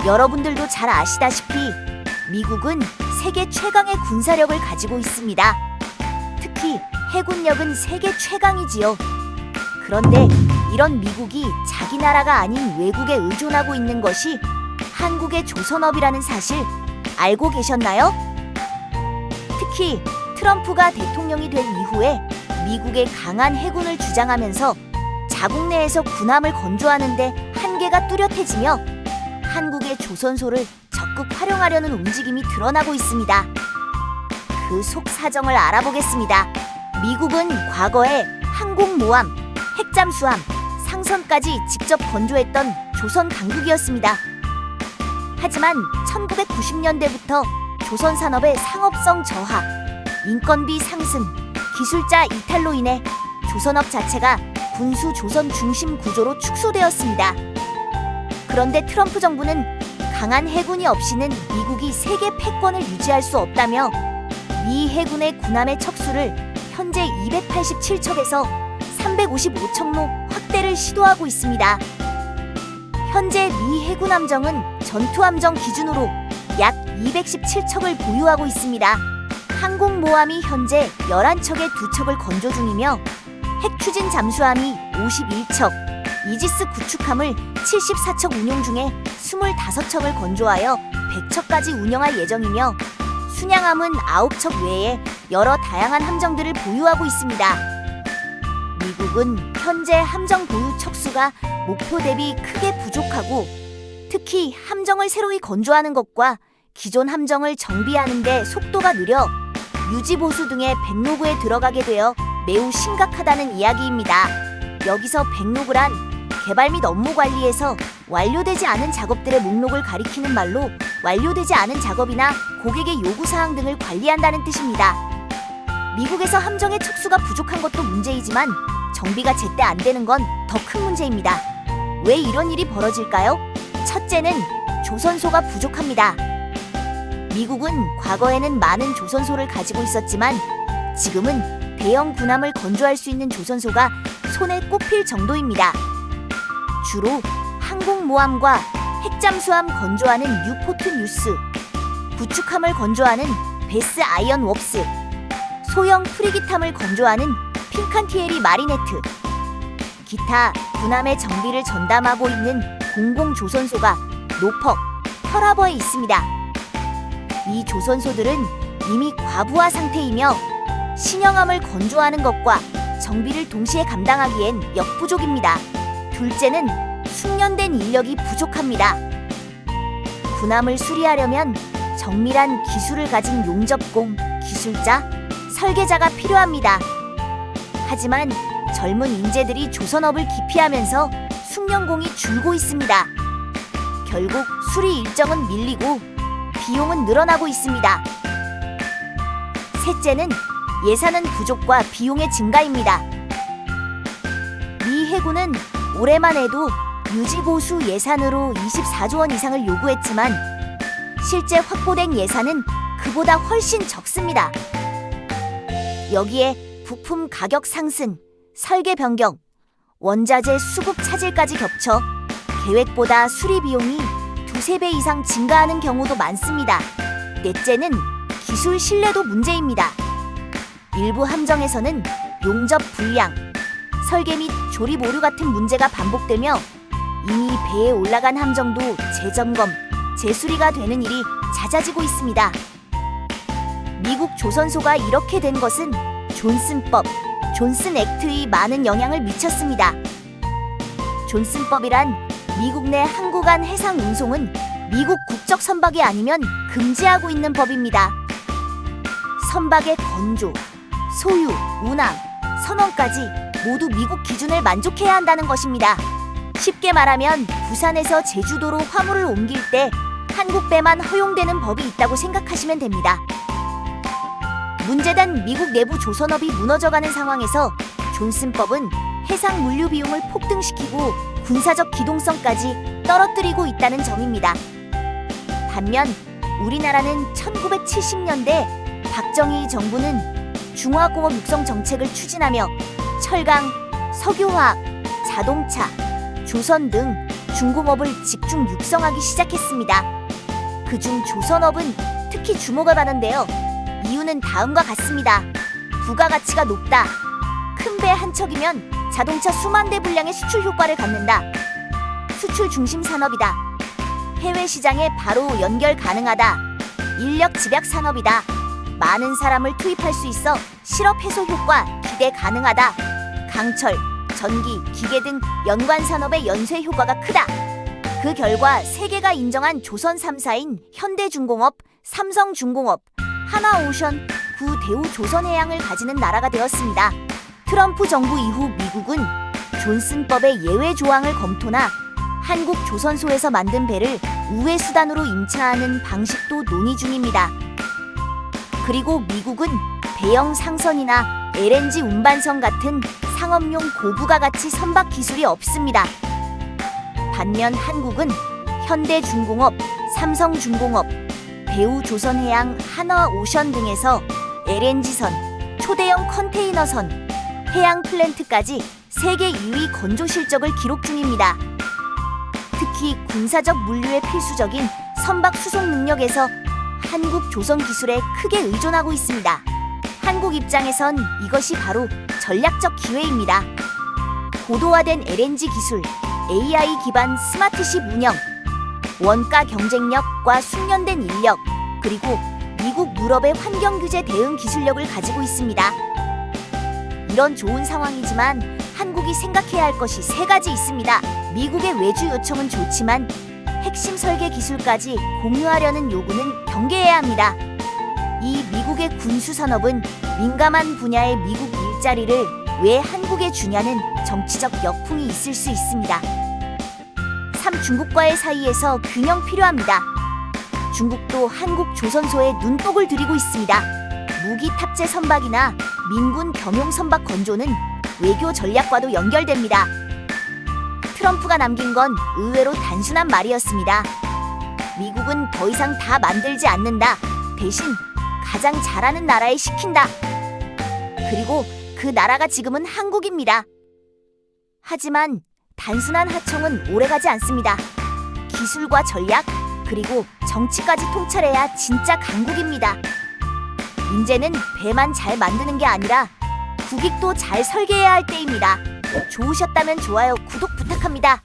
여러분들도 잘 아시다시피 미국은 세계 최강의 군사력을 가지고 있습니다. 특히 해군력은 세계 최강이지요. 그런데 이런 미국이 자기 나라가 아닌 외국에 의존하고 있는 것이 한국의 조선업이라는 사실 알고 계셨나요? 특히 트럼프가 대통령이 된 이후에 미국의 강한 해군을 주장하면서 자국 내에서 군함을 건조하는데 한계가 뚜렷해지며 한국의 조선소를 적극 활용하려는 움직임이 드러나고 있습니다. 그 속 사정을 알아보겠습니다. 미국은 과거에 항공모함, 핵잠수함, 상선까지 직접 건조했던 조선 강국이었습니다. 하지만 1990년대부터 조선 산업의 상업성 저하, 인건비 상승, 기술자 이탈로 인해 조선업 자체가 군수 조선 중심 구조로 축소되었습니다. 그런데 트럼프 정부는 강한 해군이 없이는 미국이 세계 패권을 유지할 수 없다며 미 해군의 군함의 척수를 현재 287척에서 355척로 확대를 시도하고 있습니다. 현재 미 해군 함정은 전투함정 기준으로 약 217척을 보유하고 있습니다. 항공모함이 현재 11척에 2척을 건조 중이며 핵추진 잠수함이 51척, 이지스 구축함을 74척 운용 중에 25척을 건조하여 100척까지 운영할 예정이며 순양함은 9척 외에 여러 다양한 함정들을 보유하고 있습니다. 미국은 현재 함정 보유 척수가 목표 대비 크게 부족하고 특히 함정을 새로이 건조하는 것과 기존 함정을 정비하는 데 속도가 느려 유지 보수 등의 백로그에 들어가게 되어 매우 심각하다는 이야기입니다. 여기서 백로그란 개발 및 업무 관리에서 완료되지 않은 작업들의 목록을 가리키는 말로 완료되지 않은 작업이나 고객의 요구사항 등을 관리한다는 뜻입니다. 미국에서 함정의 척수가 부족한 것도 문제이지만 정비가 제때 안 되는 건 더 큰 문제입니다. 왜 이런 일이 벌어질까요? 첫째는 조선소가 부족합니다. 미국은 과거에는 많은 조선소를 가지고 있었지만 지금은 대형 군함을 건조할 수 있는 조선소가 손에 꼽힐 정도입니다. 주로 항공모함과 핵잠수함 건조하는 뉴포트 뉴스, 구축함을 건조하는 베스 아이언 웍스, 소형 프리기함을 건조하는 핑칸티에리 마리네트, 기타 군함의 정비를 전담하고 있는 공공조선소가 노퍽, 펄하버에 있습니다. 이 조선소들은 이미 과부하 상태이며 신형함을 건조하는 것과 정비를 동시에 감당하기엔 역부족입니다. 둘째는 숙련된 인력이 부족합니다. 군함을 수리하려면 정밀한 기술을 가진 용접공, 기술자, 설계자가 필요합니다. 하지만 젊은 인재들이 조선업을 기피하면서 숙련공이 줄고 있습니다. 결국 수리 일정은 밀리고 비용은 늘어나고 있습니다. 셋째는 예산은 부족과 비용의 증가입니다. 미 해군은 올해만 해도 유지보수 예산으로 24조 원 이상을 요구했지만 실제 확보된 예산은 그보다 훨씬 적습니다. 여기에 부품 가격 상승, 설계 변경, 원자재 수급 차질까지 겹쳐 계획보다 수리 비용이 2~3배 이상 증가하는 경우도 많습니다. 넷째는 기술 신뢰도 문제입니다. 일부 함정에서는 용접 불량, 설계 및 조립 오류 같은 문제가 반복되며 이미 배에 올라간 함정도 재점검, 재수리가 되는 일이 잦아지고 있습니다. 미국 조선소가 이렇게 된 것은 존슨법, 존슨 액트의 많은 영향을 미쳤습니다. 존슨법이란 미국 내 항구 간 해상 운송은 미국 국적 선박이 아니면 금지하고 있는 법입니다. 선박의 건조, 소유, 운항, 선원까지 모두 미국 기준을 만족해야 한다는 것입니다. 쉽게 말하면 부산에서 제주도로 화물을 옮길 때 한국 배만 허용되는 법이 있다고 생각하시면 됩니다. 문제된 미국 내부 조선업이 무너져가는 상황에서 존슨법은 해상 물류 비용을 폭등시키고 군사적 기동성까지 떨어뜨리고 있다는 점입니다. 반면 우리나라는 1970년대 박정희 정부는 중화공업 육성 정책을 추진하며 철강, 석유화학, 자동차, 조선 등 중공업을 집중 육성하기 시작했습니다. 그중 조선업은 특히 주목을 받는데요. 이유는 다음과 같습니다. 부가가치가 높다. 큰 배 한 척이면 자동차 수만 대 분량의 수출 효과를 갖는다. 수출 중심 산업이다. 해외 시장에 바로 연결 가능하다. 인력 집약 산업이다. 많은 사람을 투입할 수 있어 실업 해소 효과 기대 가능하다. 강철, 전기, 기계 등 연관 산업의 연쇄 효과가 크다. 그 결과 세계가 인정한 조선 3사인 현대중공업, 삼성중공업, 하나오션, 구대우조선해양을 가지는 나라가 되었습니다. 트럼프 정부 이후 미국은 존슨법의 예외 조항을 검토나 한국 조선소에서 만든 배를 우회 수단으로 임차하는 방식도 논의 중입니다. 그리고 미국은 배형 상선이나 LNG 운반선 같은 상업용 고부가가치 선박 기술이 없습니다. 반면 한국은 현대중공업, 삼성중공업, 대우조선해양, 하나오션 등에서 LNG선, 초대형 컨테이너선, 해양 플랜트까지 세계 2위 건조 실적을 기록 중입니다. 특히 군사적 물류에 필수적인 선박 수송 능력에서 한국 조선 기술에 크게 의존하고 있습니다. 한국 입장에선 이것이 바로 전략적 기회입니다. 고도화된 LNG 기술, AI 기반 스마트십 운영, 원가 경쟁력과 숙련된 인력, 그리고 미국, 유럽의 환경 규제 대응 기술력을 가지고 있습니다. 이런 좋은 상황이지만 한국이 생각해야 할 것이 3가지 있습니다. 미국의 외주 요청은 좋지만 핵심 설계 기술까지 공유하려는 요구는 경계해야 합니다. 이 미국의 군수 산업은 민감한 분야의 미국 일자리를 왜 한국에 주냐는 정치적 역풍이 있을 수 있습니다. 3. 중국과의 사이에서 균형 필요합니다. 중국도 한국 조선소에 눈독을 들이고 있습니다. 무기 탑재 선박이나 민군 겸용 선박 건조는 외교 전략과도 연결됩니다. 트럼프가 남긴 건 의외로 단순한 말이었습니다. 미국은 더 이상 다 만들지 않는다. 대신 가장 잘하는 나라에 시킨다. 그리고 그 나라가 지금은 한국입니다. 하지만 단순한 하청은 오래가지 않습니다. 기술과 전략, 그리고 정치까지 통찰해야 진짜 강국입니다. 이제는 배만 잘 만드는 게 아니라 국익도 잘 설계해야 할 때입니다. 좋으셨다면 좋아요, 구독 부탁합니다.